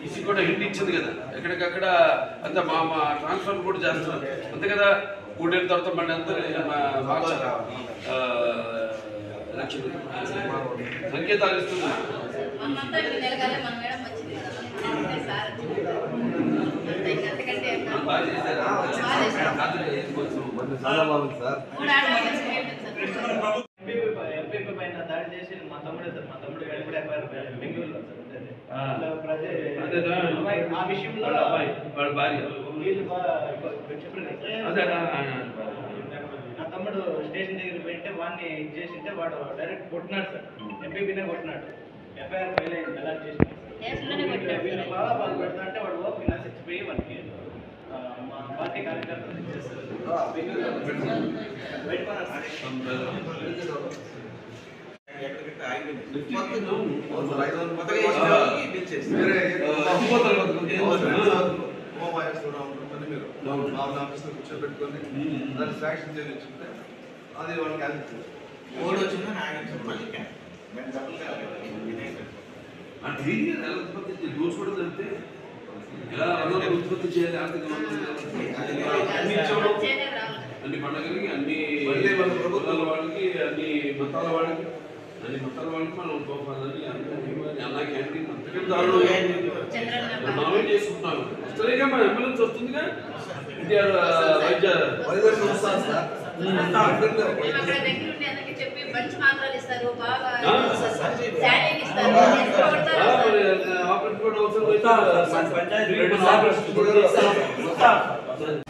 EC కూడా hint ఇచ్చింది కదా, ఎక్కడికక్కడ అంత మా ట్రాన్స్ఫర్ కూడా చేస్తున్నారు అంతే కదా. 3 ఏళ్ళ తర్వాత మళ్ళీ అందరూ సంకేతాలు ఇస్తున్నారు. చాలా బాగుంది సార్. ఎంపీపీ పైన దాడి చేసి మా తమ్ముడే సార్, మా తమ్ముడు కూడా బెంగళూరులో ఆ విషయంలో వాళ్ళ భార్య వీళ్ళు నా తమ్ముడు స్టేషన్ దగ్గర పోయింటే వాడిని ఇది చేసింటే వాడు డైరెక్ట్ కొట్టినాడు సార్, ఎంపీపీనే కొట్టినాడు. ఎఫ్ఐఆర్ ఫైల్ అయింది, ఎలా చేసినాడు వీళ్ళు బాగా బాగా పెడతా అంటే వాడు ఓకే నా చచ్చిపోయి వానికి మా పార్టీ కార్యకర్తలు ఇచ్చేస్తారు కూర్చోబెట్టుకొని దాన్ని శాంక్షన్ చేయించుకుంటే అది వాళ్ళకి దోచుకోవడం జరిగితే ఎలా ఉత్పత్తి చేయాలి, ఆర్థిక అన్ని పండుగలకి అన్ని ప్రభుత్వాల వాళ్ళకి అన్ని మతాల వాళ్ళకి మనం పోవాలని అన్న క్యాంటీన్ అంతకంటే దారుణం మామూలు చేసుకుంటున్నాము. వస్తలేగా మన అంబులెన్స్ వస్తుందిగా, వైద్య ఆపరేషన్ కూడా అవసరం.